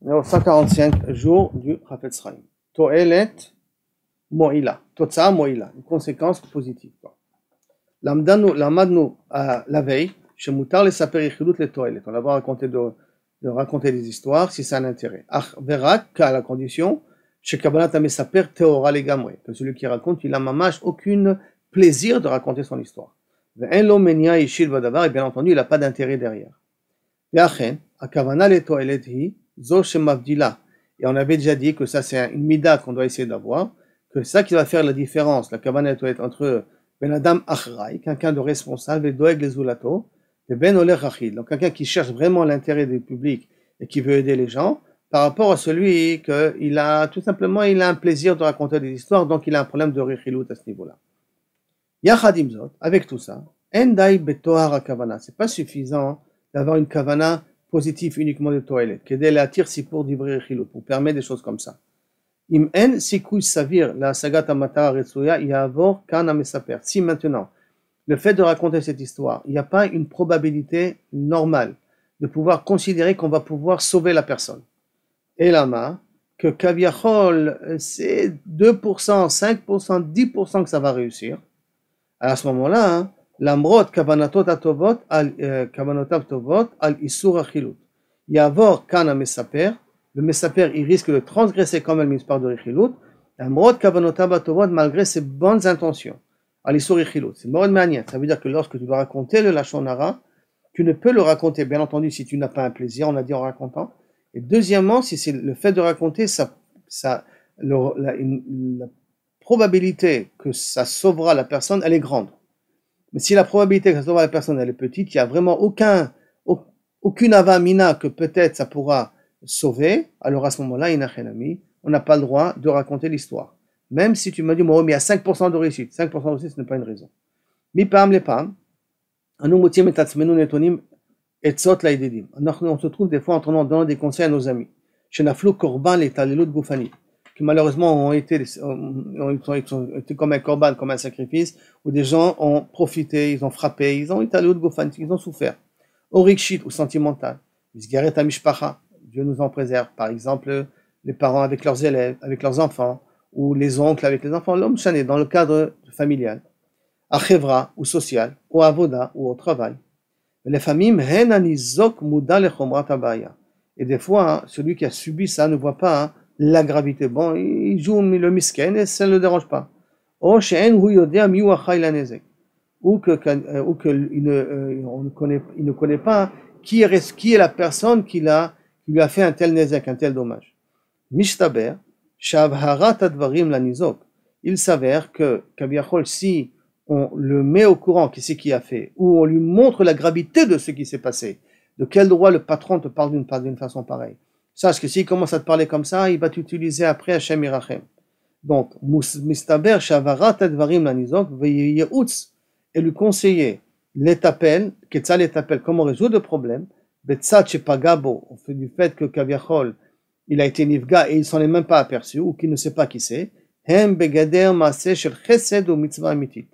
Alors, 145 jours du Chafetz Chaim. To'elet mo'ila. Totsa mo'ila. Une conséquence positive. Lamadnu la veille, chez Moutar les saper yichilut les to'elet. On va raconter des histoires si c'est un intérêt. Ach verak, qu'à la condition, chez Kabbalat Amesaper teora legamre. Que celui qui raconte, il a mamash aucun plaisir de raconter son histoire. Et bien entendu, il n'a pas d'intérêt derrière. Et on avait déjà dit que ça c'est une mida qu'on doit essayer d'avoir, que c'est ça qui va faire la différence, la kavana doit être entre ben adam achrai, quelqu'un de responsable, et doeg les zulato, et ben oler rachid, donc quelqu'un qui cherche vraiment l'intérêt du public et qui veut aider les gens, par rapport à celui qu'il a tout simplement il a un plaisir de raconter des histoires, donc il a un problème de rechilut à ce niveau-là. Yachadim zot, avec tout ça, endai betohar hakavana, c'est pas suffisant d'avoir une kavana positive uniquement de toilette, qu'aider la tir si pour d'ivrer chilut, pour permettre des choses comme ça. Im en sikouy savir la sagat amatara retsuya yavor kana mesaper. Si maintenant, le fait de raconter cette histoire, il n'y a pas une probabilité normale de pouvoir considérer qu'on va pouvoir sauver la personne. Et lama, que kaviachol, c'est 2%, 5%, 10% que ça va réussir. À ce moment-là, l'amrot kavanatot atovot kavanotav tovot al isur achilut. Yavor kana mesaper, le mesaper il risque de transgresser quand même l'histoire de richilut. L'amrot kavanotav atovot malgré ses bonnes intentions al isur achilut. C'est mort de manière. Ça veut dire que lorsque tu dois raconter le lachon hara, tu ne peux le raconter, bien entendu, si tu n'as pas un plaisir, on a dit en racontant. Et deuxièmement, si c'est le fait de raconter, la probabilité que ça sauvera la personne, elle est grande. Mais si la probabilité que ça sauvera la personne, elle est petite, il n'y a vraiment aucune avamina que peut-être ça pourra sauver, alors à ce moment-là, on n'a pas le droit de raconter l'histoire. Même si tu m'as dit, mais il y a 5% de réussite. 5% de réussite, ce n'est pas une raison. Mi pam le pam, on se trouve des fois en train de donner des conseils à nos amis. Chez Naflou Korban, les Talilut Goufani, qui malheureusement ont été comme un korban, comme un sacrifice, où des gens ont profité, ils ont frappé, ils ont ils ont souffert. Orikshit ou sentimental. Misgaret Amishpacha, Dieu nous en préserve. Par exemple, les parents avec leurs élèves, avec leurs enfants, ou les oncles avec les enfants, l'homme chané, dans le cadre familial. Achevra ou social, ou avoda ou au travail. Les familles, et des fois, celui qui a subi ça ne voit pas la gravité. Bon, il joue le misken et ça ne le dérange pas. Ou il ne connaît pas qui est la personne qui lui a fait un tel nezek, un tel dommage. Mishtaber, shavharat advarim la nizok. Il s'avère que, kaviachol, si on le met au courant qui c'est qui a fait, ou on lui montre la gravité de ce qui s'est passé, de quel droit le patron te parle d'une façon pareille. Sache que s'il commence à te parler comme ça, il va t'utiliser après Hashem Irachem. Donc, mistaber shavarat advarim lanizok veyeutz, et lui conseiller l'étapel, ketzal l'étapel, comment résoudre le problème, betzat shepagabo, on fait du fait que kaviachol, il a été nifga et il s'en est même pas aperçu, ou qu'il ne sait pas qui c'est, hem begader maaseh shel chesed ou mitzvah amitit.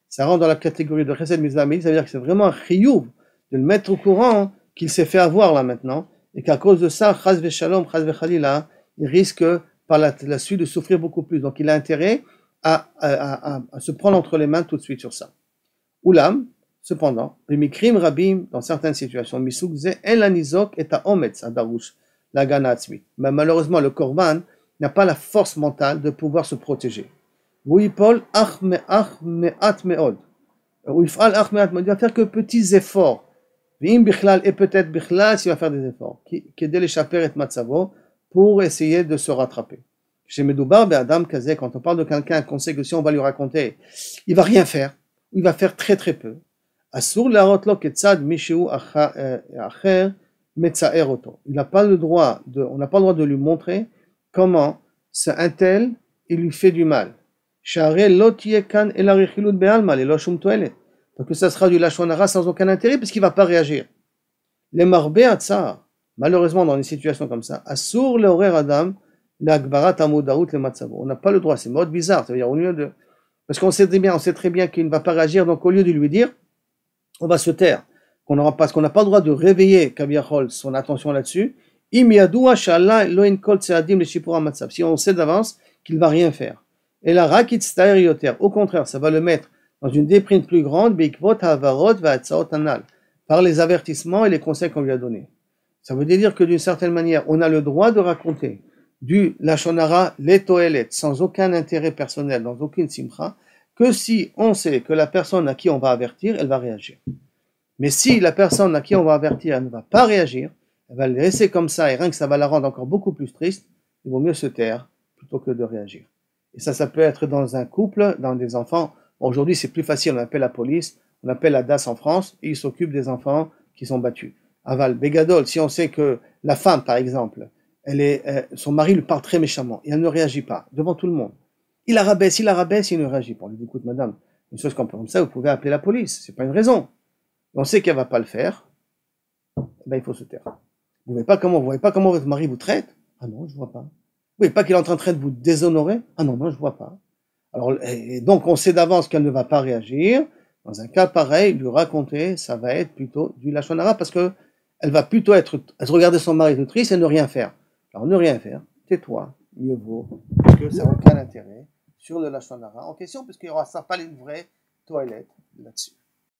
Ça rentre dans la catégorie de chesed mitzvah amitit, ça veut dire que c'est vraiment un chiyuv de le mettre au courant qu'il s'est fait avoir là maintenant, et qu'à cause de ça, chaz v'shalom, chaz v'chalila, il risque par la suite de souffrir beaucoup plus. Donc il a intérêt à se prendre entre les mains tout de suite sur ça. Oulam, cependant, les mikrim rabim, dans certaines situations, misukze el anizok et a ometz adarush, la gana atzmit. Mais malheureusement, le korban n'a pas la force mentale de pouvoir se protéger. Wuipol ach me'at me'od. Wuifal ach me'at me'od. Il va faire que petits efforts. V'im bichlal, et peut-être bichlal s'il va faire des efforts. Kedé l'échapper et matzavo, pour essayer de se rattraper. Chez Medoubar be'adam kazé, quand on parle de quelqu'un, qu'on sait que si on va lui raconter, il va rien faire, il va faire très très peu. Asur l'arot lo ketzad mishu acher metzaer oto. On n'a pas le droit de lui montrer comment un tel, il lui fait du mal. Share lo tiekan el arichilut be'alma, le lo shum toelet. Donc que ça sera du lachon hara sans aucun intérêt, parce qu'il ne va pas réagir. Les marbé atzar, malheureusement dans des situations comme ça, asur le horer adam, l'agbarat amudaout le matzavo. On n'a pas le droit, c'est mode bizarre, ça veut dire au lieu de... Parce qu'on sait très bien qu'il ne va pas réagir, donc au lieu de lui dire, on va se taire. Parce qu'on n'a pas le droit de réveiller Kaviachol son attention là-dessus, Si on sait d'avance qu'il ne va rien faire. Et la rakit yoter, au contraire, ça va le mettre dans une déprime plus grande, par les avertissements et les conseils qu'on lui a donnés. Ça veut dire que d'une certaine manière, on a le droit de raconter du lashon hara, les toilettes, sans aucun intérêt personnel, dans aucune simcha, que si on sait que la personne à qui on va avertir, elle va réagir. Mais si la personne à qui on va avertir, elle ne va pas réagir, elle va le laisser comme ça, et rien que ça va la rendre encore beaucoup plus triste, il vaut mieux se taire plutôt que de réagir. Et ça peut être dans un couple, dans des enfants. Bon, aujourd'hui, c'est plus facile, on appelle la police, on appelle la DAS en France, et ils s'occupent des enfants qui sont battus. Aval, Bégadol, si on sait que la femme, par exemple, son mari lui parle très méchamment, et elle ne réagit pas, devant tout le monde. Il la rabaisse, il ne réagit pas. On lui dit, écoute, madame, une chose comme ça, vous pouvez appeler la police, c'est pas une raison. On sait qu'elle va pas le faire, ben il faut se taire. Vous voyez pas comment votre mari vous traite? Ah non, je vois pas. Vous voyez pas qu'il est en train de vous déshonorer? Ah non, je vois pas. Alors, et donc on sait d'avance qu'elle ne va pas réagir. Dans un cas pareil, lui raconter, ça va être plutôt du lashon hara parce que elle va plutôt regarder son mari tout triste et ne rien faire. Alors ne rien faire, tais-toi, mieux vaut, parce que ça n'a aucun intérêt sur le lashon hara en question, puisqu'il n'y aura pas une vraie toilette là-dessus.